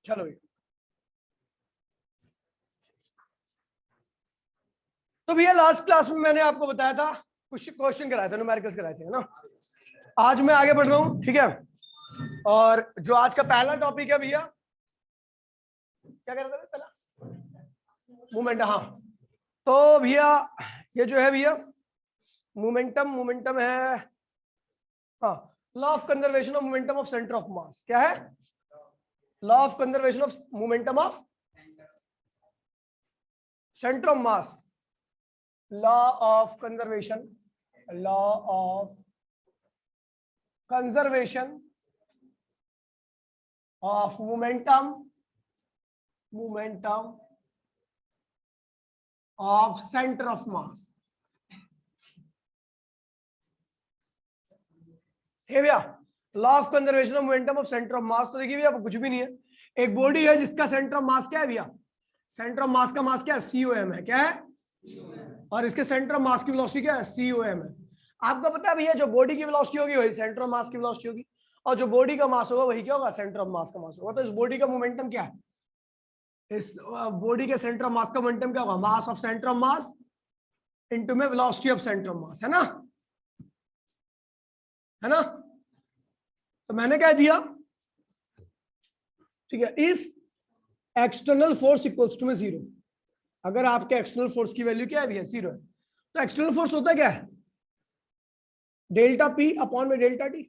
चलो भैया, तो भैया लास्ट क्लास में मैंने आपको बताया था, कुछ क्वेश्चन कराए थे, न्यूमेरिकल्स कराए थे ना। आज मैं आगे बढ़ रहा हूँ, ठीक है। और जो आज का पहला टॉपिक है भैया, क्या कह रहा था पहला? मोमेंटम। हाँ, तो भैया ये जो है भैया मोमेंटम है, हाँ, law of conservation of momentum of centre of मास। क्या है? Law of conservation of momentum of centre of mass, law of conservation of momentum of centre of mass. है भैया, law of conservation of momentum of centre of मास। तो देखिए भैया कुछ भी नहीं है, एक बॉडी है जिसका सेंटर ऑफ मास क्या है भैया? सेंटर ऑफ मास का मास क्या है? COM है। क्या है? और इसके सेंटर ऑफ मास की वेलोसिटी क्या है? COM है। आपको पता है भैया, जो बॉडी की वेलोसिटी होगी वही सेंटर ऑफ मास की वेलोसिटी होगी, और जो बॉडी का मास होगा वही क्या होगा? सेंटर ऑफ मास का मास होगा। तो इस बॉडी का मोमेंटम क्या है? इस बॉडी के सेंटर ऑफ मास का मोमेंटम क्या होगा? Mass of centre of mass into में velocity of centre of mass, है ना? है ना? तो मैंने क्या दिया, ठीक है, if external force equals to में 0, अगर आपके एक्सटर्नल फोर्स की वैल्यू क्या है भैया? 0 है, तो एक्सटर्नल फोर्स होता क्या है? डेल्टा P अपॉन में डेल्टा T।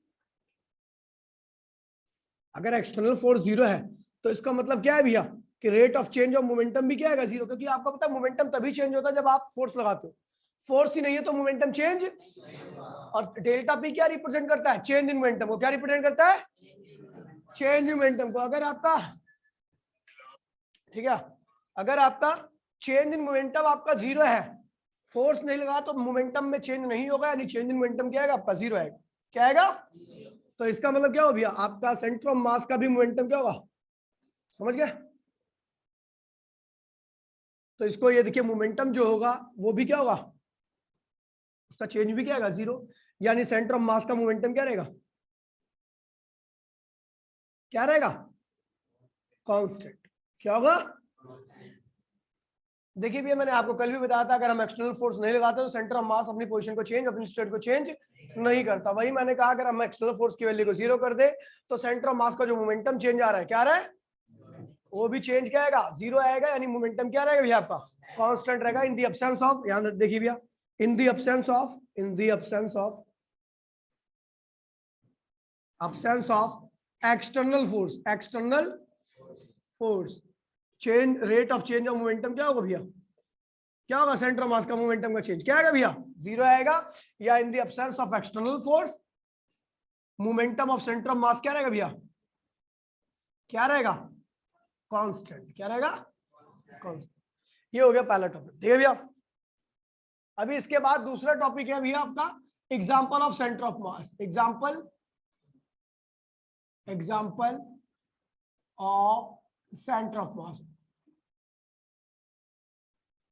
अगर एक्सटर्नल फोर्स 0 है तो इसका मतलब क्या है भैया कि rate of change of momentum भी क्या है? 0, क्योंकि आपको पता है मोमेंटम तभी चेंज होता है जब आप फोर्स लगाते हो। फोर्स ही नहीं है तो मोमेंटम चेंज। और डेल्टा P क्या रिप्रेजेंट करता है? चेंज इन मोमेंटम को। क्या रिप्रेजेंट करता है? चेंज इन मोमेंटम को। अगर आपका, ठीक है, अगर आपका चेंज इन मोमेंटम आपका 0 है, फोर्स नहीं लगा तो मोमेंटम में चेंज नहीं होगा, यानी चेंज इन मोमेंटम क्या आएगा आपका? 0 आएगा। क्या आएगा? तो इसका मतलब क्या हो भैया, आपका सेंटर ऑफ मास का भी मोमेंटम क्या होगा? समझ गए? तो इसको ये देखिए, मोमेंटम जो होगा वो भी क्या होगा? उसका चेंज भी क्या आएगा? 0। यानी सेंटर ऑफ मास का मोमेंटम क्या रहेगा? क्या रहेगा? कांस्टेंट। क्या होगा? देखिए भैया, मैंने आपको कल भी बताया था, अगर हम एक्सटर्नल फोर्स नहीं लगाते तो सेंटर ऑफ मास अपनी पोजीशन को चेंज, अपनी स्टेट को चेंज नहीं करता। वही मैंने कहा, अगर हम एक्सटर्नल फोर्स की वैल्यू को 0 कर दे तो सेंटर ऑफ मास का जो मोमेंटम चेंज आ रहा है, क्या आ रहा है? वो भी चेंज क्या आएगा? 0 आएगा। यानी मोमेंटम क्या रहेगा भैया आपका? कांस्टेंट रहेगा। इन द एब्सेंस ऑफ, यहां देखिए भैया, in the absence of external force change, rate of change of momentum क्या होगा भैया? क्या होगा? सेंटर ऑफ मास का मोमेंटम का चेंज क्या आएगा भैया? 0 आएगा। या in the absence of external force momentum of centre of मास क्या रहेगा भैया? क्या रहेगा? कांस्टेंट। क्या रहेगा? कांस्टेंट। ये हो गया पहला टॉपिक, ठीक है भैया। अभी इसके बाद दूसरा टॉपिक है भैया आपका example of centre of mass. Example of centre of मास।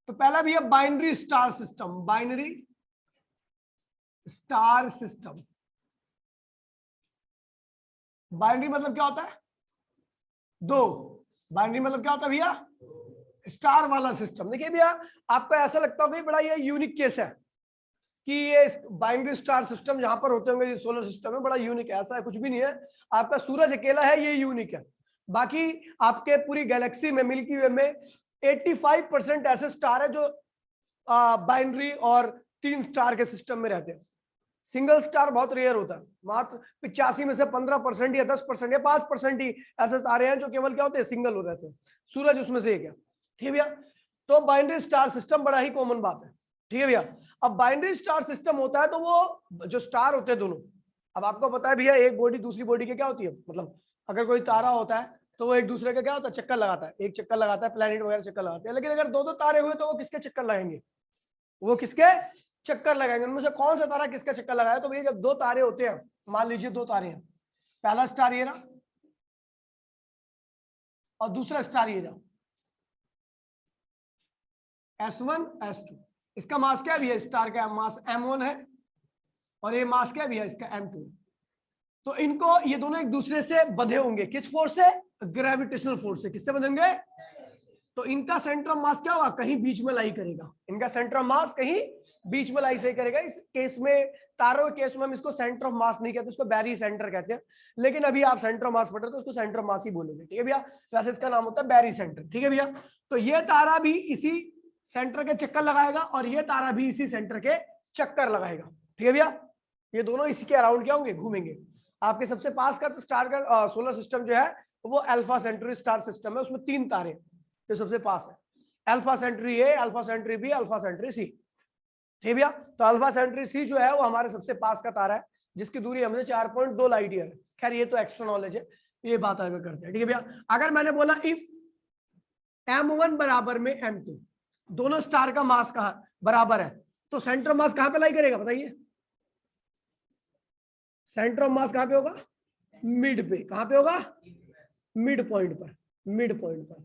तो पहला भैया binary star system. Binary star system, binary मतलब क्या होता है? दो। बाइनरी मतलब क्या होता है भैया? स्टार वाला सिस्टम। देखिए भैया, आपको ऐसा लगता होगा बड़ा ये यूनिक केस है कि ये बाइनरी स्टार सिस्टम जहां पर होते होंगे, ये सोलर सिस्टम है, बड़ा यूनिक है। ऐसा है कुछ भी नहीं है। आपका सूरज अकेला है, ये यूनिक है। बाकी आपके पूरी गैलेक्सी में, मिल्की वे में 85% ऐसे स्टार है जो बाइनरी और 3 स्टार के सिस्टम में रहते हैं। सिंगल स्टार बहुत रेयर होता है। मात्र 85 में से 15% या 10% या 5% ही ऐसे तारे हैं जो केवल क्या होते हैं? सिंगल हो रहते हैं। सूरज उसमें से एक है, ठीक है भैया। तो बाइनरी स्टार सिस्टम बड़ा ही कॉमन बात है, ठीक है भैया। अब बाइनरी स्टार सिस्टम होता है तो वो जो स्टार होते हैं दोनों, अब आपको पता है भैया, एक बॉडी दूसरी बॉडी के क्या होती है, मतलब अगर कोई तारा होता है तो वो एक दूसरे का क्या होता है? चक्कर लगाता है। एक चक्कर लगाता है, प्लैनेट वगैरह चक्कर लगाते हैं। लेकिन अगर 2-2 तारे हुए तो वो किसके चक्कर लगाएंगे? वो किसके चक्कर लगाएंगे? उनमें से कौन सा तारा किसका चक्कर लगाया? तो भैया जब 2 तारे होते हैं, मान लीजिए 2 तारे हैं, पहला स्टार ये ना और दूसरा स्टार ये ना, S1 S2। इसका मास क्या है भैया? स्टार का मास M1 है और ये मास क्या है भैया? इसका M2। तो इनको, ये दोनों एक दूसरे से बंधे होंगे, किस फोर्स से? ग्रेविटेशनल फोर्स से। किससे बंधेंगे? तो इनका सेंटर ऑफ मास क्या होगा? कहीं बीच में लाई करेगा। इनका सेंटर ऑफ मास कहीं बीच में लाई सही करेगा। इस केस में, तारों के केस में हम इसको सेंटर ऑफ मास नहीं कहते, उसको बैरी सेंटर कहते हैं। लेकिन अभी आप सेंटर ऑफ मास पढ़ रहे हो तो उसको सेंटर ऑफ मास ही बोलोगे, ठीक है भैया। वैसे इसका नाम होता है बैरी सेंटर, ठीक है भैया। तो ये तारा भी इसी सेंटर के चक्कर लगाएगा और ये तारा भी इसी सेंटर के चक्कर लगाएगा, ठीक है भैया। ये दोनों इसी के अराउंड क्या होंगे? घूमेंगे। आपके सबसे पास का स्टार का सोलर सिस्टम जो है वो अल्फा सेंटरी स्टार सिस्टम है। उसमें 3 तारे जो सबसे पास है, Alpha Centauri A, Alpha Centauri B, Alpha Centauri C, ठीक है भैया। तो अल्फा सेंटरी सी जो है वो हमारे सबसे पास का तारा है, जिसकी दूरी हमसे 4.2 लाइट ईयर है। खैर ये तो एक्स्ट्रा नॉलेज है, ये बात आगे करते हैं, ठीक है भैया। अगर मैंने बोला इफ m1 बराबर में m2, दोनों स्टार का मास कहां बराबर है, तो सेंटर ऑफ मास कहां पे लाई करेगा बताइए? सेंटर ऑफ मास कहां पे होगा? मिड पे। कहां पे होगा? मिड पॉइंट पर, मिड पॉइंट पर,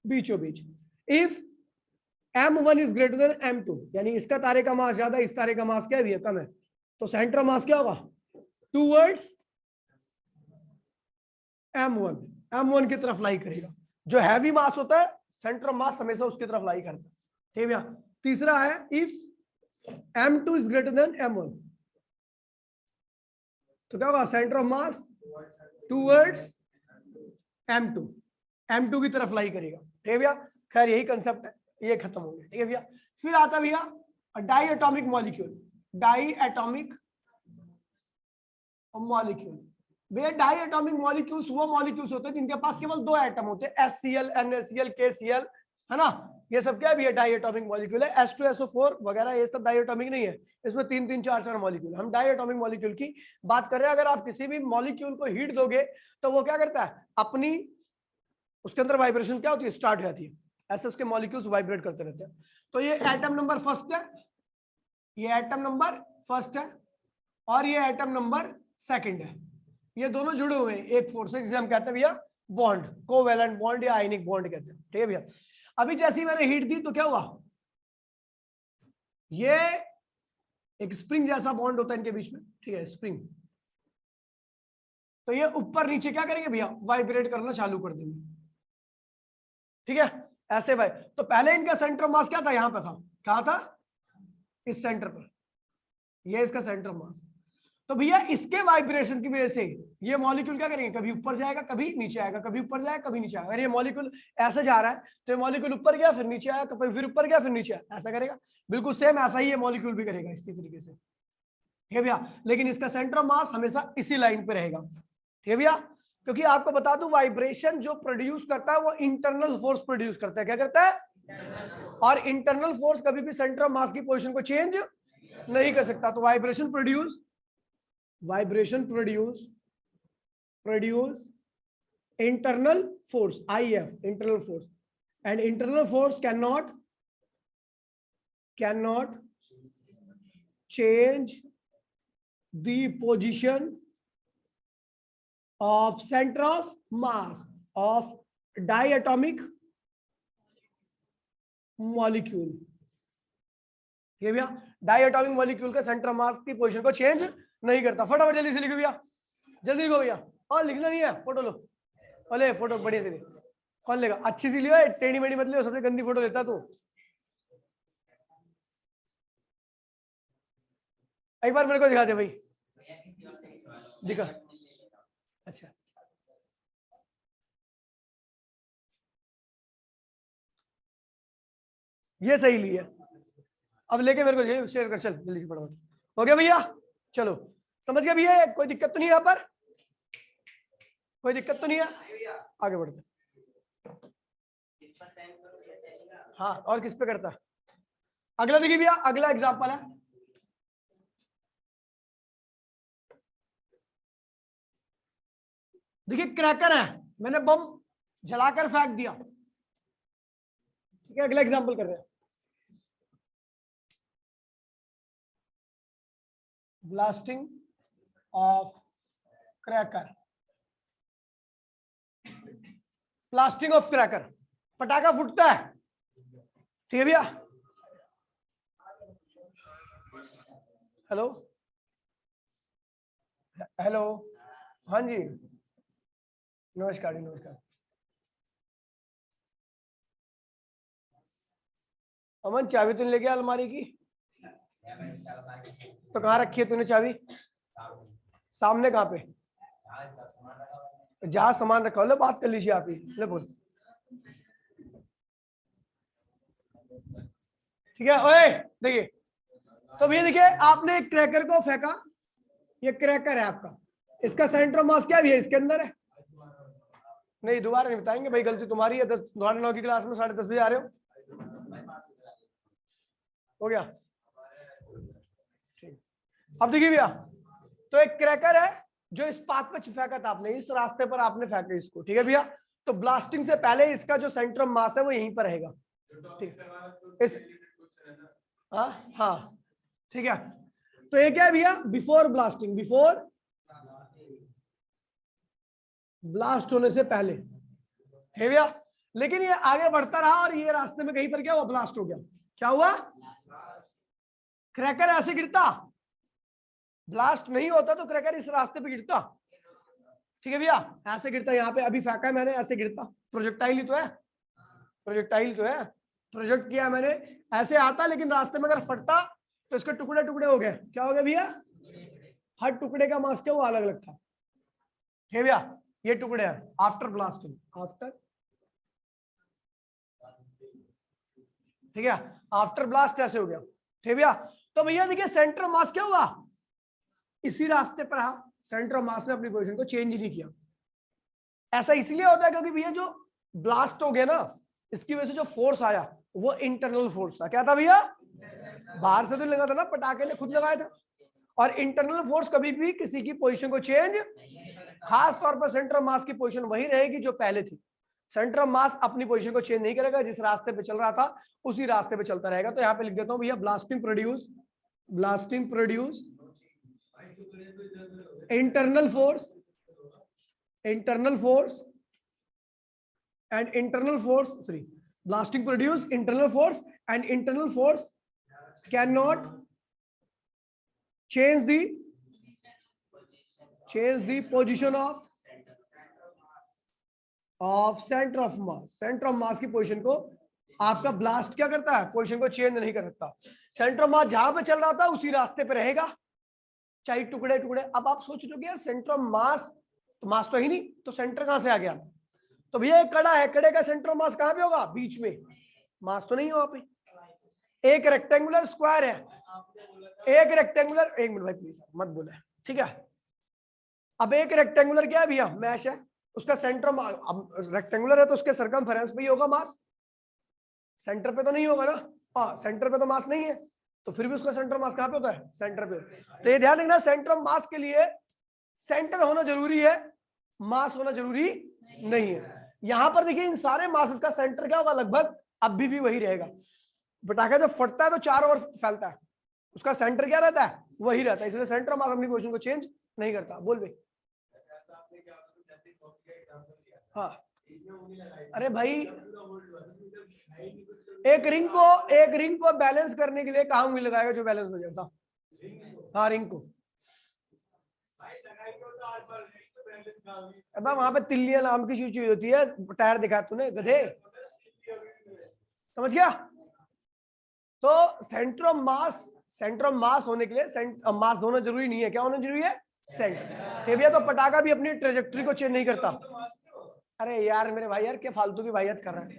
बीचों बीच। If m1 is greater than m2, यानी इसका तारे का मास ज्यादा, इस तारे का मास क्या है? कम है, तो सेंटर ऑफ मास क्या होगा? टूवर्ड्स m1, m1 की तरफ लाई करेगा। जो हैवी मास होता है सेंटर ऑफ मास हमेशा उसकी तरफ लाई करता है, ठीक है भैया। तीसरा है if m2 is greater then m1, तो क्या होगा? Centre of mass towards m2, m2 की तरफ लाई करेगा, ठीक है भैया। खैर यही कंसेप्ट है, ये खत्म हो गया, ठीक है भैया। फिर आता है भैया diatomic molecule. Diatomic molecule, भैया डाई एटॉमिक मॉलिक्यूल्स वो मॉलिक्यूल्स होते हैं जिनके पास केवल 2 एटम होते हैं, HCl, NaCl, KCl, है ना। ये सब क्या है भैया? डाई एटॉमिक मॉलिक्यूल है। H2SO4 वगैरह ये सब डाई एटॉमिक नहीं है, इसमें 3-3, 4-4 मॉलिक्यूल। हम डाई एटॉमिक मॉलिक्यूल की बात कर रहे हैं। अगर आप किसी भी मॉलिक्यूल को हीट दोगे तो वो क्या करता है? अपनी उसके अंदर वाइब्रेशन क्या होती है? स्टार्ट हो जाती है, ऐसे उसके मॉलिक्यूल्स वाइब्रेट करते रहते हैं। तो ये एटम नंबर फर्स्ट है, ये एटम नंबर फर्स्ट है, और ये एटम नंबर सेकंड है। ये दोनों जुड़े हुए हैं एक फोर्स से, जिसे हम कहते हैं भैया बॉन्ड, कोवैलेंट बॉन्ड या आयनिक बॉन्ड कहते हैं, ठीक है भैया। अभी जैसे ही मैंने हीट दी तो क्या हुआ? ये एक स्प्रिंग जैसा बॉन्ड होता है इनके बीच में, ठीक है, स्प्रिंग। तो ये ऊपर नीचे क्या करेंगे भैया? वाइब्रेट करना चालू कर देंगे, ठीक है, ऐसे भाई। तो पहले इनका सेंटर ऑफ मास क्या था? यहां पर था, कहा था? इस सेंटर पर, ये इसका सेंटर ऑफ मास। तो भैया इसके वाइब्रेशन की वजह से ये मॉलिक्यूल क्या करेंगे? कभी ऊपर जाएगा, कभी नीचे आएगा, कभी ऊपर जाएगा, कभी नीचे आएगा। अगर ये मॉलिक्यूल ऐसे जा रहा है तो ये मॉलिक्यूल ऊपर गया फिर नीचे आया, कभी फिर ऊपर गया फिर नीचे आया, ऐसा करेगा। बिल्कुल सेम ऐसा ही ये मॉलिक्यूल भी करेगा इसी तरीके से, ठीक है भैया। लेकिन इसका सेंटर ऑफ मास हमेशा इसी लाइन पे रहेगा, ठीक है भैया। क्योंकि आपको बता दूं वाइब्रेशन जो प्रोड्यूस करता है वो इंटरनल फोर्स प्रोड्यूस करता है। क्या करता है? और इंटरनल फोर्स कभी भी सेंटर ऑफ मास की पोजीशन को चेंज नहीं कर सकता। तो vibration produce internal force, IF, internal force, and internal force cannot change the position of center of mass of diatomic molecule, ठीक है भैया। डायटॉमिक मॉलिक्यूल का सेंटर ऑफ मास की पोजीशन को चेंज नहीं करता। फटाफट जल्दी से लिखो भैया, जल्दी लिखो भैया। और लिखना नहीं है, फोटो लो, अरे फोटो बढ़िया से। कौन लेगा? अच्छी सी लियो, टेढ़ी मेढ़ी मत लियो, सबसे गंदी फोटो लेता तू। एक बार मेरे को दिखा दे भाई, दिखा। अच्छा ये सही लिया, अब लेके मेरे को शेयर कर, चल जल्दी फटाफट। हो गया भैया? चलो समझ गया भैया, कोई दिक्कत तो नहीं है यहाँ पर? कोई दिक्कत तो नहीं है? आगे बढ़ते। हाँ, और किस पे करता? अगला देखिए भैया, अगला एग्जांपल है। देखिए क्रैकर है, मैंने बम जलाकर फेंक दिया, ठीक है। अगला एग्जांपल कर रहे हैं, blasting of cracker. Blasting of cracker, पटाखा फूटता है, ठीक है भैया। हेलो हेलो, हाँ जी, नमस्कार नमस्कार। अमन चाबी तूने लेके अलमारी की? तो कहाँ रखी है तूने चाबी? सामने कहाँ पे? जहाँ सामान रखा हो, ले बात कर लीजिए आप ही, ले बोल। ठीक है, ओए देखिए, तो भैया देखिए, आपने एक क्रैकर को फेंका, ये क्रैकर है आपका, इसका सेंटर ऑफ मास क्या भी है, इसके अंदर है। नहीं दोबारा नहीं बताएंगे भाई, गलती तुम्हारी है। 9 की क्लास में 10:30 बजे आ रहे हो, हो गया ठीक। अब देखिए भैया, तो एक क्रैकर है जो इस पाथ पे फेंका था आपने, इस रास्ते पर आपने फेंका इसको, ठीक है भैया। तो ब्लास्टिंग से पहले इसका जो सेंटर ऑफ मास है वो यहीं पर रहेगा, ठीक इस, हाँ ठीक है। तो ये क्या है भैया, बिफोर ब्लास्टिंग, बिफोर ब्लास्ट होने से पहले, है भैया। लेकिन ये आगे बढ़ता रहा और ये रास्ते में कहीं पर क्या हुआ, ब्लास्ट हो गया। क्या हुआ, क्रैकर ऐसे गिरता, ब्लास्ट नहीं होता तो क्रैकर इस रास्ते पे गिरता, ठीक है भैया, ऐसे गिरता, यहाँ पे अभी फेंका है मैंने, ऐसे गिरता, प्रोजेक्टाइल ही तो है, प्रोजेक्टाइल तो है, प्रोजेक्ट किया मैंने, ऐसे आता, लेकिन रास्ते में अगर फटता तो इसके टुकड़े टुकड़े हो गए। क्या हो गया भैया, हर टुकड़े का मास क्या वो अलग अलग था, ठीक है भैया। ये टुकड़े हैं आफ्टर ब्लास्टिंग, आफ्टर, ठीक है, आफ्टर ब्लास्ट ऐसे हो गया, ठीक है भैया। तो भैया देखिए, सेंटर मास क्या हुआ, इसी रास्ते पर रहा, सेंटर ऑफ मास ने अपनी पोजीशन को चेंज नहीं किया। ऐसा इसलिए होता है क्योंकि भैया जो ब्लास्ट हो गया ना, इसकी वजह से जो फोर्स आया वो इंटरनल फोर्स था। क्या था भैया, बाहर से तो लगा था ना, पटाखे ने खुद लगाया था। और इंटरनल फोर्स कभी भी किसी की पोजीशन को चेंज, खास तौर पर सेंटर ऑफ मास की पोजीशन वही रहेगी जो पहले थी। सेंटर ऑफ मास अपनी पोजीशन को चेंज नहीं करेगा, जिस रास्ते पे चल रहा था उसी रास्ते पे चलता रहेगा। तो यहाँ पे लिख देता हूं भैया, blasting produce internal force and internal force, sorry, blasting produce internal force, and internal force cannot change the position of center of mass। Centre of मास की पोजीशन को आपका ब्लास्ट क्या करता है, पोजीशन को चेंज नहीं कर सकता। सेंटर ऑफ मास जहां पे चल रहा था उसी रास्ते पे रहेगा, चाहे टुकड़े टुकड़े। अब आप सोच रहे हो यार सेंटर ऑफ मास, तो मास तो ही नहीं, तो सेंटर कहां से आ गया। तो भैया एक कड़ा है, कड़े का सेंटर ऑफ मास कहां पे होगा, बीच में, मास तो नहीं हो वहां पे। एक रेक्टेंगुलर स्क्वायर है, एक रेक्टेंगुलर, एक मिनट भाई प्लीज मत बोले, ठीक है। अब एक रेक्टेंगुलर क्या है भैया, मैश है, उसका सेंटर रेक्टेंगुलर है तो उसके सर्कमफेरेंस पे ही होगा मास, सेंटर पे तो नहीं होगा ना। हाँ, सेंटर पे तो मास नहीं है, तो फिर भी उसका सेंटर मास कहां पे होता है, सेंटर पे। तो ये ध्यान रखना, सेंटर ऑफ मास के लिए सेंटर होना जरूरी है, मास होना जरूरी नहीं है। यहां पर देखिए, इन सारे मासेस का सेंटर क्या होगा, लगभग अभी भी वही रहेगा। पटाखा जब फटता है तो चारों ओर फैलता है, उसका सेंटर क्या रहता है, वही रहता है, इसलिए सेंटर ऑफ मास अपनी पोजीशन को चेंज नहीं करता। बोल भाई। हाँ, अरे भाई, एक रिंग को बैलेंस करने के लिए कहाँ उंगली लगाएगा जो बैलेंस हो जाता। हाँ, रिंग को, अब वहां पे तिल्लियां नाम की चीज होती है, टायर दिखाया तूने गधे, समझ गया। तो सेंटर ऑफ मास होने के लिए मास होना जरूरी नहीं है, क्या होना जरूरी है, सेंटर। भैया तो पटाखा भी अपनी ट्रेजेक्टरी को चेंज नहीं करता। अरे यार मेरे भाई, यार क्या फालतू की वाहियत कर रहा है,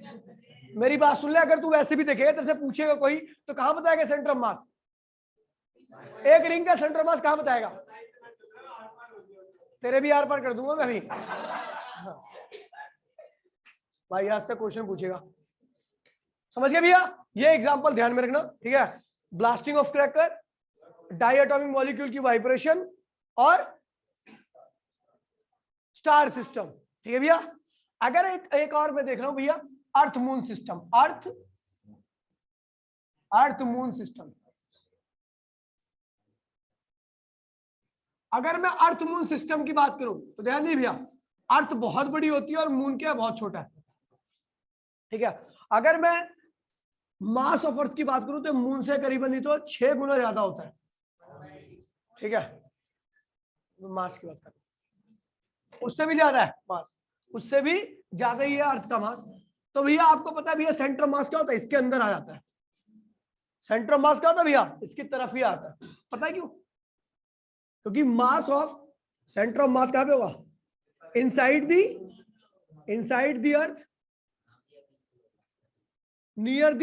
मेरी बात सुन ले। अगर तू वैसे भी देखेगा, तेरे से पूछेगा कोई तो कहां बताएगा सेंटर ऑफ मास, एक रिंग का सेंटर ऑफ मास कहां बताएगा, तेरे भी आर पार कर दूंगा मैं भी। हाँ। भाई आज से क्वेश्चन पूछेगा, समझ गया भैया। ये एग्जांपल ध्यान में रखना, ठीक है। Blasting of cracker, diatomic molecule की वाइब्रेशन और स्टार सिस्टम, ठीक है भैया। अगर एक और मैं देख रहा हूं भैया, earth moon system, earth moon system. अगर मैं अर्थ मून सिस्टम की बात करूं तो ध्यान दीजिए भैया, अर्थ बहुत बड़ी होती है और मून क्या बहुत छोटा है, ठीक है। अगर मैं मास ऑफ अर्थ की बात करूं तो मून से करीबन नहीं तो 6 गुना ज्यादा होता है, ठीक है। मास की बात करें उससे भी ज्यादा है मास, उससे भी ज्यादा ही है अर्थ का मास। तो भैया आपको पता है भैया सेंटर मास क्या होता है, इसके अंदर आ जाता है। सेंटर मास क्या होता है भैया, इसकी तरफ ही आता है। पता है क्यों? क्योंकि मास ऑफ सेंटर ऑफ मास कहां पे होगा, inside the earth near the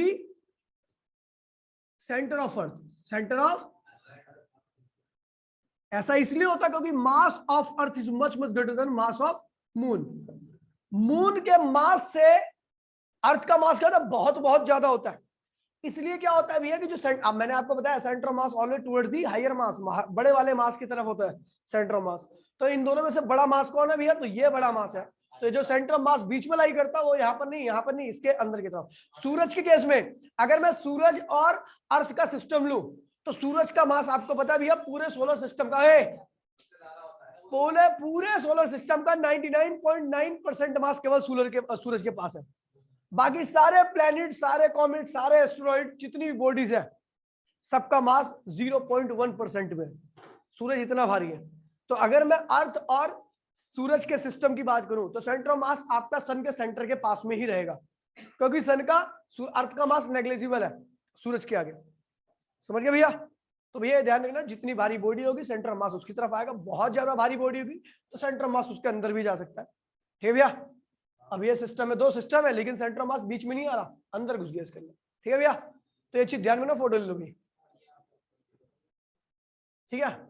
centre of earth, centre of. ऐसा इसलिए होता है क्योंकि mass of earth is much much greater then mass of moon. Moon के मास से अर्थ का मास क्या होता है, बहुत बहुत ज्यादा होता है। इसलिए क्या होता है भैया कि जो अब मैंने आपको बताया centre of mass always towards the higher mass, बड़े वाले मास की तरफ होता है सेंटर ऑफ मास। तो इन दोनों में से बड़ा मास कौन है भैया, तो ये बड़ा मास है। तो जो सेंटर ऑफ मास बीच में लाई करता है वो यहाँ पर नहीं, यहाँ पर नहीं, इसके अंदर की तरफ। सूरज के केस में अगर मैं सूरज और अर्थ का सिस्टम लूं तो सूरज का मास आपको पता है भैया पूरे सोलर सिस्टम का है, पूरे सोलर सिस्टम का 99.9% मास केवल सूरज के पास है। बाकी सारे प्लैनेट, सारे कॉमेट, सारे एस्टेरॉइड, जितनी भी बॉडीज है सबका मास 0.1% में। सूरज इतना भारी है। तो अगर मैं अर्थ और सूरज के सिस्टम की बात करूं तो सेंटर ऑफ मास आपका सन के सेंटर के पास में ही रहेगा, क्योंकि सन का अर्थ का मास नेग्लिजिबल है सूरज के आगे। समझ गए भैया? तो भैया ध्यान रखना, जितनी भारी बॉडी होगी सेंटर ऑफ मास उसकी तरफ आएगा। बहुत ज्यादा भारी बॉडी होगी तो सेंटर ऑफ मास उसके अंदर भी जा सकता है। ठीक है भैया? अब ये सिस्टम है, दो सिस्टम है, लेकिन सेंटर ऑफ मास बीच में नहीं आ रहा, अंदर घुस गया इसके अंदर। ठीक है भैया? तो ये चीज ध्यान में ना, फोटो ले लो भी। ठीक है?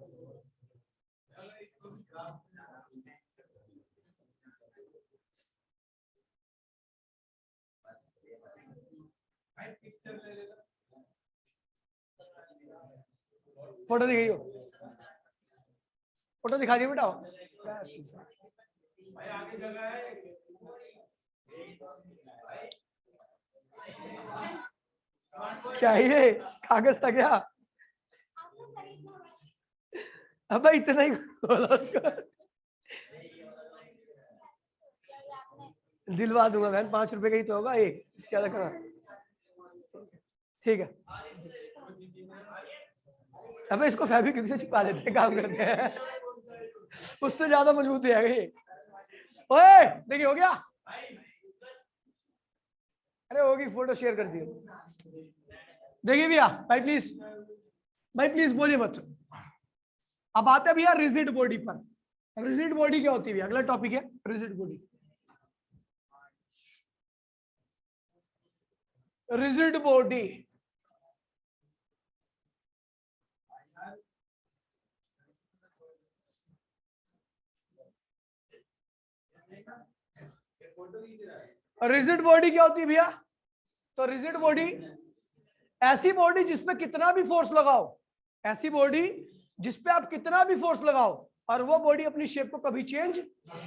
फोटो दिखाइयो, फोटो दिखा दियो बेटा। क्या ये कागज था क्या? अब इतना ही बोला उसको, दिलवा दूंगा बहन, 5 रुपए का ही तो होगा एक, इससे ज्यादा कहाँ। ठीक है, अब इसको फैब्रिक से छिपा देते हैं, काम करते हैं, उससे ज्यादा मजबूत है ये। ओए देखिए हो गया, अरे होगी, फोटो शेयर कर दियो। देखिए भैया, भाई प्लीज, भाई प्लीज बोलिए मत। अब आते हैं भैया रिजिड बॉडी पर। रिजिड बॉडी क्या होती है भैया, अगला टॉपिक है rigid body. Rigid body rigid body क्या होती है भैया? तो रिजिड बॉडी ऐसी बॉडी जिसपे कितना भी फोर्स लगाओ, ऐसी बॉडी जिसपे आप कितना भी फोर्स लगाओ और वो बॉडी अपनी शेप को कभी चेंज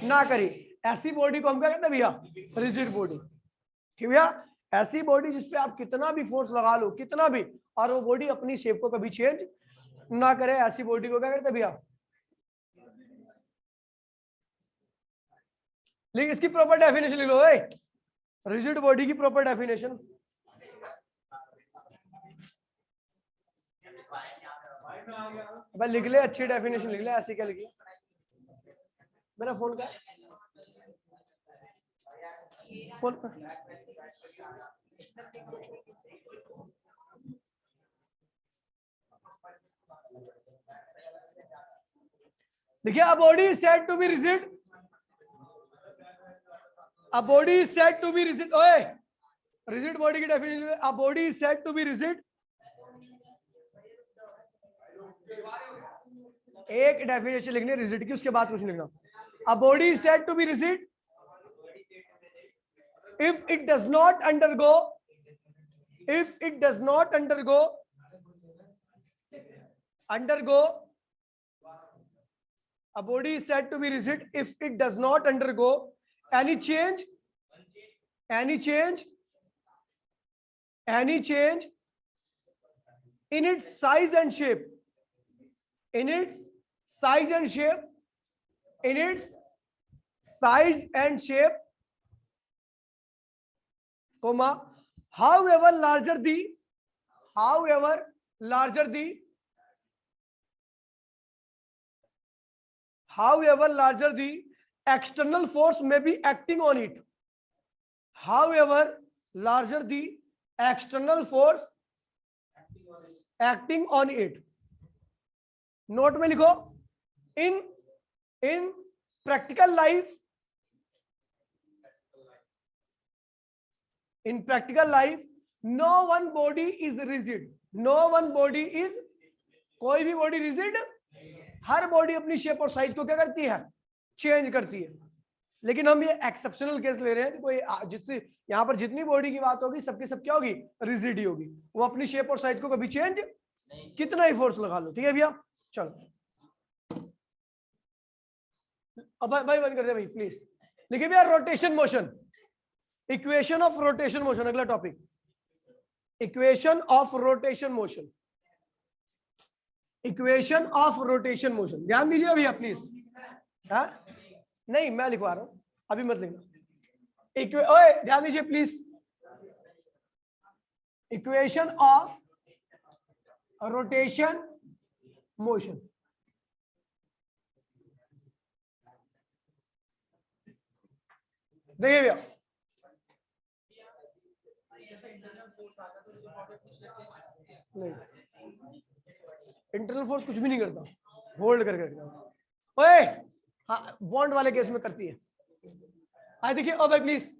ना करे, ऐसी बॉडी को हम क्या कहते हैं भैया, रिजिड बॉडी। ठीक भैया? ऐसी बॉडी जिसपे आप कितना भी फोर्स लगा लो, कितना भी, और वो बॉडी अपनी शेप को कभी चेंज ना करे, ऐसी बॉडी को क्या कहते हैं भैया? लेकिन इसकी प्रॉपर डेफिनेशन लिख लो, रिजिड बॉडी की प्रॉपर डेफिनेशन। भाई लिख ले, अच्छी डेफिनेशन लिख ले, ऐसे क्या लिखी? मेरा फोन का फोन देखिए, a body is said to be rigid, a body is said to be rigid। ओए रिजिड बॉडी की definition, a body is said to be rigid। एक डेफिनेशन लिखनी रिजिड की, उसके बाद कुछ लिखना। a body is said to be rigid if it does not undergo a body is said to be rigid if it does not undergo any change in its size and shape, comma, however larger the external force may be acting on it, however larger the external force acting on it. Note में लिखो, in practical life, no one body is rigid, कोई भी body rigid, हर body अपनी shape और size को क्या करती है, चेंज करती है। लेकिन हम ये एक्सेप्शनल केस ले रहे हैं, कोई जिससे यहाँ पर जितनी बॉडी की बात होगी सबकी सब क्या होगी, रिजिड ही होगी, वो अपनी शेप और साइज को कभी चेंज कितना ही फोर्स लगा लो। ठीक है भैया, चलो अब भाई बंद कर दे भाई प्लीज। लिखिए भैया rotation motion, equation of rotation motion, अगला topic equation of rotation motion, equation of rotation motion. ध्यान दीजिए भैया प्लीज, हाँ नहीं मैं लिखवा रहा हूं, अभी मत लिखना। ओए ध्यान दीजिए please, equation of rotation motion. देखिए भैया, नहीं इंटरनल फोर्स कुछ भी नहीं करता, होल्ड करके रखता। ओए हाँ बॉन्ड वाले केस में करती है। आए देखिए ओ भाई please,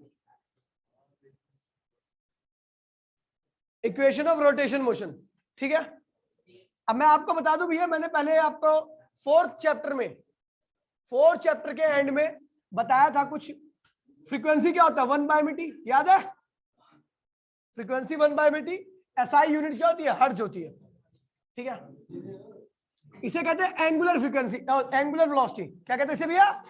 equation of rotation motion. ठीक है, अब मैं आपको बता दूं भैया, मैंने पहले आपको फोर्थ चैप्टर के एंड में बताया था कुछ फ्रीक्वेंसी क्या होता है, 1/मीटी, याद है? फ्रीक्वेंसी 1/मीटी, एसआई यूनिट क्या होती है, हर्ट्ज होती है। ठीक है, इसे कहते हैं एंगुलर फ्रीक्वेंसी, एंगुलर वेलोसिटी। क्या कहते हैं इसे भैया?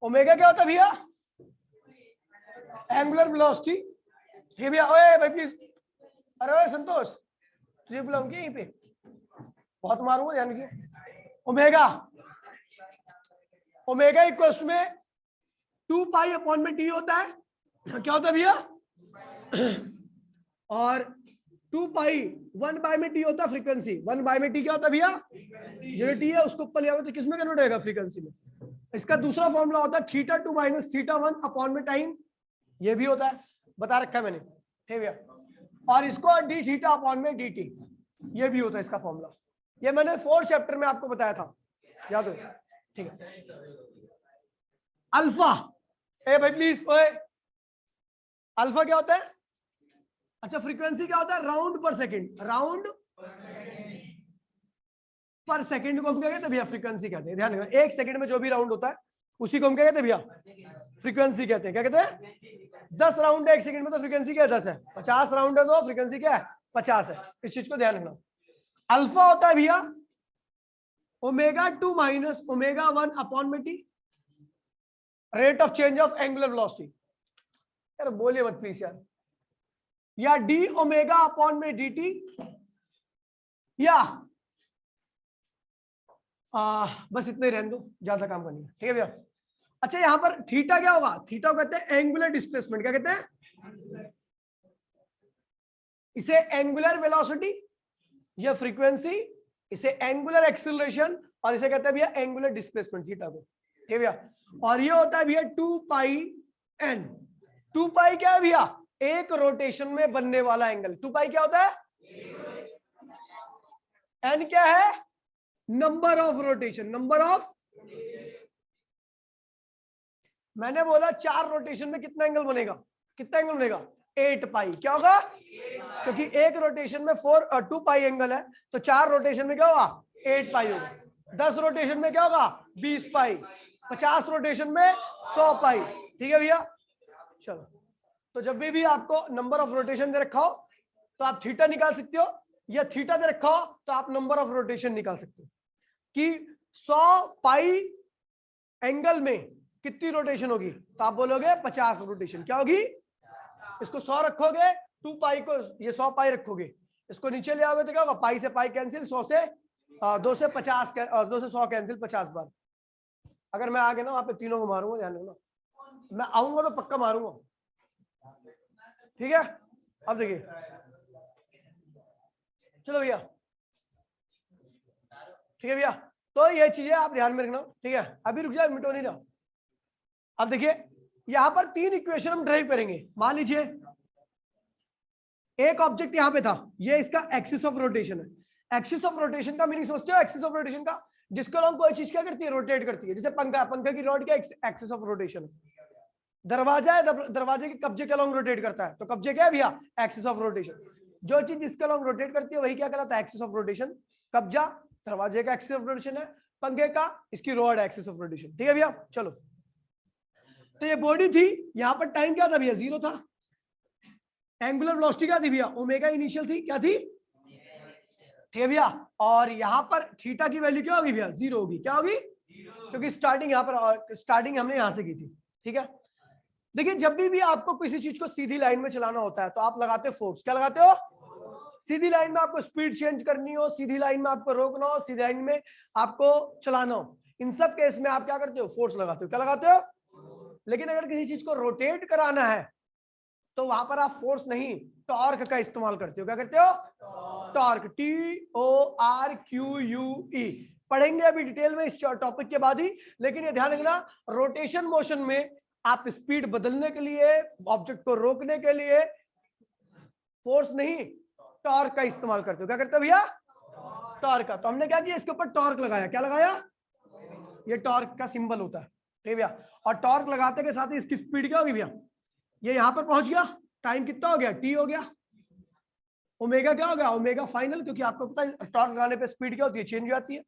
ओमेगा क्या होता है भैया? Angular velocity. ठीक है भैया, ओए भाई प्लीज, अरे ओए संतोष तुझे बुलाऊंगी यहीं पे, बहुत मारूंगा ध्यान रखिए। ओमेगा इक्वल्स में 2 पाई अपॉन में टी होता है, क्या होता है भैया? और 2 पाई 1 में टी होता है फ्रीक्वेंसी। 1 में टी क्या होता है भैया? जो टी है उसको ऊपर ले आओगे तो किसमें कन्वर्ट होएगा? फ्रीक्वेंसी में। इसका दूसरा फॉर्मूला होता है θ2 माइनस θ1 अपॉन में टाइम, ये भी होता है, बता रखा है मैंने। ठीक है भैया, और इसको डी थीटा अपॉन में डी टी, ये भी होता है इसका फॉर्मूला। ये मैंने 4th चैप्टर में आपको बताया था, याद हो? ठीक है, अल्फा, ए भाई प्लीज, ओए अल्फा क्या होता है? अच्छा फ्रीक्वेंसी क्या होता है? राउंड पर सेकंड, राउंड पर सेकंड को हम क्या कहते हैं भैया? फ्रीक्वेंसी कहते हैं। ध्यान रखना, 1 सेकंड में जो भी राउंड होता है उसी को हम क्या कहते हैं भैया? फ्रीक्वेंसी कहते हैं। क्या कहते हैं? 10 राउंड है 1 सेकंड में तो फ्रीक्वेंसी क्या है? 10 है। 50 राउंड है तो फ्रीक्वेंसी क्या है? 50 है। इस चीज को ध्यान रखना। अल्फा होता है भैया ω2 माइनस ω1 अपॉन में T, rate of change of angular velocity. यार बोलिए मत प्लीज यार, या डी ओमेगा अपॉन में डी टी, या बस इतना ही रहने दो, ज्यादा काम करनी है। ठीक है भैया, अच्छा यहाँ पर थीटा क्या होगा? थीटा को कहते हैं एंगुलर डिस्प्लेसमेंट। क्या कहते हैं? इसे एंगुलर वेलोसिटी या फ्रीक्वेंसी, इसे एंगुलर एक्सीलरेशन, और इसे कहते हैं भैया एंगुलर डिस्प्लेसमेंट, थीटा को। ठीक है भैया, और ये होता है भैया 2 पाई एन। 2 पाई क्या है भैया? एक रोटेशन में बनने वाला एंगल। 2 पाई क्या होता है? एन क्या है? Number of rotation, number of, मैंने बोला 4 रोटेशन में कितना एंगल बनेगा? कितना एंगल बनेगा? 8 पाई। क्या होगा? क्योंकि एक रोटेशन में 2 पाई एंगल है, तो 4 रोटेशन में क्या होगा? 8 पाई होगा। 10 रोटेशन में क्या होगा? 20 पाई। 50 रोटेशन में 100 पाई। ठीक है भैया, चलो, तो जब भी आपको नंबर ऑफ रोटेशन दे रखा हो तो आप थीटा निकाल सकते हो, या थीटा दे रखा हो तो आप नंबर ऑफ रोटेशन निकाल सकते हो कि 100 पाई एंगल में कितनी रोटेशन होगी, तो आप बोलोगे 50 रोटेशन। क्या होगी? इसको 100 रखोगे, 2 पाई को ये 100 पाई रखोगे, इसको नीचे ले आओगे तो क्या होगा? पाई से पाई कैंसिल, 100 से 2 से 50 और 2 से 100 कैंसिल 50 बार। अगर मैं आगे ना वहां पे तीनों को मारूंगा, ध्यान रखना, मैं आऊंगा तो पक्का मारूंगा, ठीक है। अब देखिए, चलो भैया, ठीक है भैया, तो ये चीजें आप ध्यान में रखना, ठीक है। अभी रुक जाओ, मिटो नहीं रहा। अब देखिए, यहां पर 3 इक्वेशन हम ड्राइव करेंगे। मान लीजिए एक ऑब्जेक्ट यहां पे था, ये इसका एक्सिस ऑफ रोटेशन है। एक्सिस ऑफ रोटेशन का मीनिंग समझते हो? एक्सिस ऑफ रोटेशन का, जिसको लोग कोई चीज क्या करती है, रोटेट करती है। जैसे पंखा, पंखे की रॉड क्या एक्सिस ऑफ रोटेशन है। दरवाजा है, दरवाजे के कब्जे के लॉन्ग रोटेट करता है, तो कब्जे क्या है भैया, एक्सिस ऑफ रोटेशन। जो चीज जिसके लॉन्ग रोटेट करती है वही क्या कहलाता है, एक्सिस ऑफ रोटेशन। कब्जा दरवाजे का एक्सिस ऑफ रोटेशन है, पंखे का इसकी रॉड एक्सिस ऑफ रोटेशन, ठीक है भैया। चलो, तो ये बॉडी थी, यहां पर टाइम क्या था भैया, 0 था। एंगुलर वेलोसिटी क्या थी भैया, ओमेगा इनिशियल थी, क्या थी, ठीक है भैया। और यहां पर थीटा की वैल्यू क्या होगी भैया, 0 होगी। क्या होगी, क्योंकि स्टार्टिंग यहां पर, स्टार्टिंग हमने यहां से की थी, ठीक है। देखिए, जब भी आपको किसी चीज को सीधी लाइन में चलाना होता है तो आप लगाते हो फोर्स। क्या लगाते हो, सीधी लाइन में आपको स्पीड चेंज करनी हो, सीधी लाइन में आपको रोकना हो, सीधी लाइन में आपको चलाना हो, इन सब केस में आप क्या करते हो, फोर्स लगाते हो। क्या लगाते हो। लेकिन अगर किसी चीज को रोटेट कराना है तो वहां पर आप फोर्स नहीं, टॉर्क का इस्तेमाल करते हो। क्या करते हो, टॉर्क, TORQUE। पढ़ेंगे अभी डिटेल में इस टॉपिक के बाद ही। लेकिन ये ध्यान रखना, रोटेशन मोशन में आप स्पीड बदलने के लिए, ऑब्जेक्ट को रोकने के लिए फोर्स नहीं, टॉर्क का इस्तेमाल करते हो। क्या करते हो भैया, टॉर्क का। तो हमने क्या किया, इसके ऊपर टॉर्क लगाया। क्या लगाया, ये टॉर्क का सिंबल होता है, ठीक है भैया। और टॉर्क लगाते के साथ ही इसकी स्पीड क्या होगी भैया, ये यहां पर पहुंच गया, टाइम कितना हो गया, T हो गया। ओमेगा क्या हो गया, ओमेगा फाइनल, क्योंकि आपको पता है टॉर्क लगाने पे स्पीड क्या होती है, चेंज हो जाती है।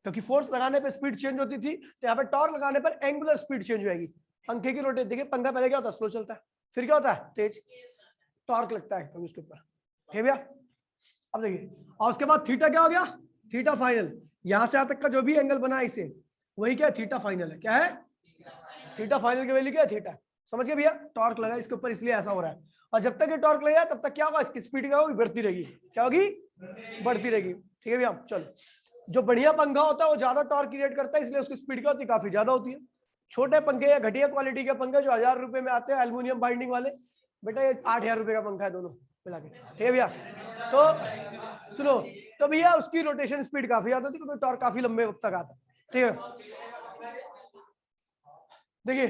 क्योंकि फोर्स लगाने पे स्पीड चेंज होती थी, तो यहाँ पे टॉर्क लगाने पर एंगुलर स्पीड चेंज हो जाएगी। पंखे की रोटेट, देखिए पंखा पहले क्या होता है, स्लो चलता है, फिर क्या होता है, तेज, टॉर्क लगता है उसके ऊपर, ठीक है भैया। अब देखिए, और उसके बाद थीटा क्या हो गया, थीटा फाइनल। यहां से यहां तक का जो भी एंगल बना है इसे, वही क्या है, थीटा फाइनल है। क्या है, थीटा फाइनल की वैल्यू क्या है, थीटा। समझ गए भैया, टॉर्क लगा इसके ऊपर इसलिए ऐसा हो रहा है। और जब तक ये टॉर्क लगेगा तब तक क्या होगा, इसकी स्पीड क्या होगी, बढ़ती रहेगी। क्या होगी, बढ़ती रहेगी, ठीक है भैया। चलो, जो बढ़िया पंखा होता है वो ज्यादा टॉर्क क्रिएट करता है, इसलिए उसकी स्पीड क्या होती है, काफी ज्यादा होती है। छोटे पंखे या घटिया क्वालिटी के पंखे जो 1000 रुपए में आते हैं, एल्युमिनियम बाइंडिंग वाले, बेटा ये 8000 रुपए का पंखा है, दोनों मिला के, ठीक है भैया। तो सुनो, तो भैया उसकी रोटेशन स्पीड काफी ज्यादा होती है, क्योंकि टॉर्क काफी लंबे वक्त तक आता है, ठीक है। देखिए,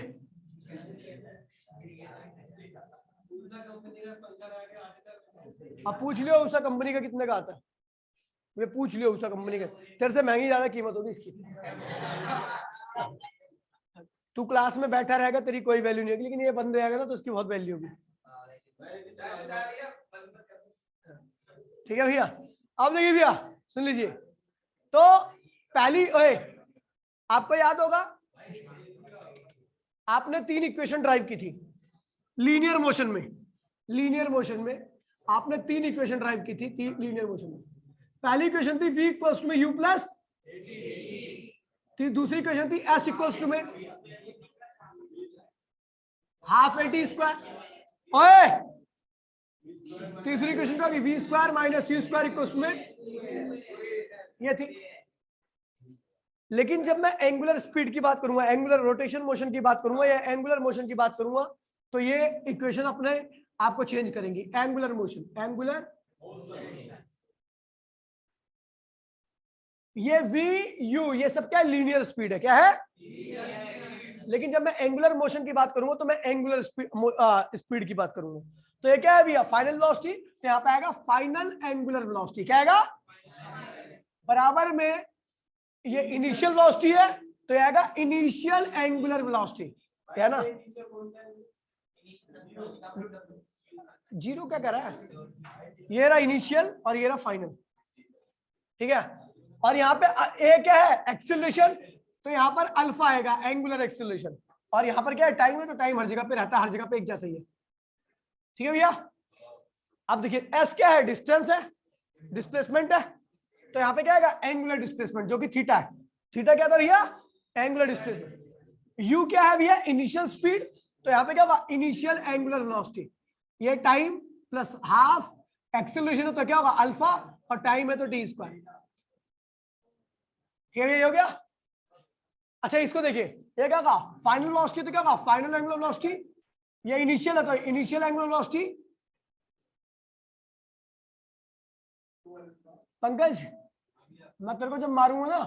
अब पूछ लियो उषा कंपनी का कितने का आता है, ये पूछ लियो उषा कंपनी का, तेरे से महंगी ज्यादा कीमत होगी इसकी। तू क्लास में बैठा रहेगा, तेरी कोई वैल्यू नहीं होगी, लेकिन ये बंद रहेगा ना तो उसकी बहुत वैल्यू होगी, ठीक है भैया। अब देखिए भैया, सुन लीजिए, तो पहली, ओए आपको याद होगा, आपने 3 इक्वेशन ड्राइव की थी लीनियर मोशन में। लीनियर मोशन में आपने 3 इक्वेशन ड्राइव की थी, 3 लीनियर मोशन में। पहली इक्वेशन थी v इक्वल्स टू में u प्लस, दूसरी इक्वेशन थी s इक्वल्स टू में हाफ AT स्क्वायर, ओए तीसरी इक्वेशन का v square minus u square equals to में ये थी। लेकिन जब मैं एंगुलर स्पीड की बात करूंगा, एंगुलर रोटेशन मोशन की बात करूंगा या एंगुलर मोशन की बात करूंगा, तो ये इक्वेशन अपने आपको चेंज करेंगी। एंगुलर मोशन, एंगुलर, ये v u ये सब क्या है, लीनियर स्पीड है। क्या है, लेकिन जब मैं एंगुलर मोशन की बात करूंगा तो मैं एंगुलर स्पीड की बात करूंगा। तो ये क्या है भैया, फाइनल वेलोसिटी, तो यहां पे आएगा फाइनल एंगुलर वेलोसिटी। क्या आएगा, बराबर में ये इनिशियल वेलोसिटी है, तो आएगा इनिशियल एंगुलर वेलोसिटी, है ना। 0 क्या कर रहा है, ये रहा इनिशियल और ये रहा फाइनल, ठीक है। और यहाँ पे ए क्या है, एक्सीलरेशन, तो यहाँ पर अल्फा आएगा, एंगुलर एक्सीलरेशन। और यहाँ पर क्या है, टाइम है, तो टाइम हर जगह पे रहता है, हर जगह पे एक जैसा ही है, ठीक है भैया। अब देखिए एस क्या है, डिस्टेंस है, डिस्प्लेसमेंट है, तो यहाँ पे क्या आएगा, एंगुलर डिस्प्लेसमेंट, जो कि थीटा है। थीटा क्या था भैया, एंगुलर डिस्प्लेसमेंट। यू क्या है भैया, इनिशियल स्पीड, तो यहाँ पे क्या होगा, इनिशियल एंगुलर वेलोसिटी। ये टाइम प्लस हाफ एक्सीलरेशन है, तो क्या होगा, अल्फा, और टाइम है तो टी स्क्वायर, ठीक है, हो गया। अच्छा इसको देखिए, ये क्या कहा, फाइनल वेलोसिटी, तो क्या कहा फाइनल एंगुलर वेलोसिटी, ये इनिशियल है तो इनिशियल एंगुलर वेलोसिटी। पंकज मैं तेरे को जब मारूंगा ना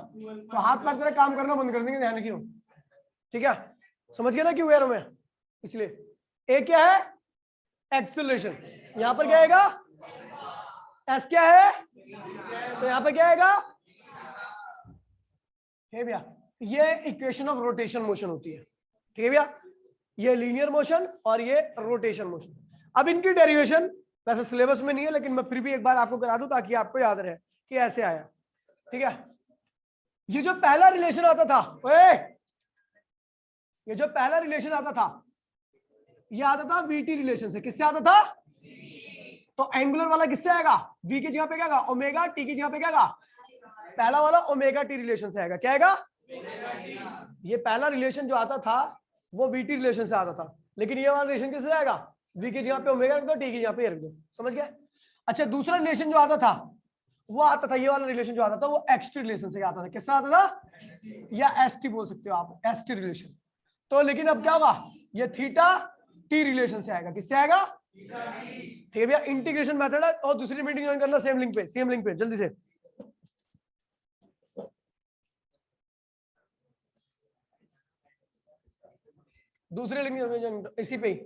तो हाथ पैर तेरे काम करना बंद कर देंगे, ध्यान रखियो, ठीक है, समझ गया ना क्यों कह रहा हूं मैं। इसलिए ए क्या है, एक्सेलरेशन, यहां पर क्या आएगा, एस क्या है, तो यहां पर क्या आएगा, है भैया, ये इक्वेशन ऑफ रोटेशन मोशन होती है, ठीक है भैया, ये लीनियर मोशन और ये रोटेशन मोशन। अब इनकी डेरिवेशन वैसे सिलेबस में नहीं है, लेकिन मैं फिर भी एक बार आपको करा दूं ताकि आपको याद रहे कि ऐसे आया, ठीक है। ये जो पहला रिलेशन आता था, ओए, ये जो पहला रिलेशन आता था, ये आता था वीटी रिलेशन से, किससे आता था, तो एंगुलर वाला किससे आएगा, वी की जगह पे क्या आएगा ओमेगा, टी की जगह पे क्या आएगा, पहला वाला ओमेगा टी रिलेशन से आएगा, क्या आएगा, ये पहला रिलेशन जो आता था वो वीटी रिलेशन से आता था, लेकिन ये वाला रिलेशन किससे आएगा, वी की जगह पे ओमेगा रख दो, टी की जगह पे रख दो, समझ गए। अच्छा दूसरा रिलेशन जो आता था वो आता था, ये वाला रिलेशन जो आता था वो एक्सटी रिलेशन से आता था, किससे आता था, या एसटी बोल सकते हो आप, एसटी रिलेशन। तो लेकिन अब क्या होगा, ये थीटा टी रिलेशन से आएगा, किससे आएगा, ठीक है भैया, इंटीग्रेशन मेथड है। और दूसरी मीटिंग ज्वाइन करना सेम लिंक पे जल्दी से। दूसरे लिंक इसी पे ही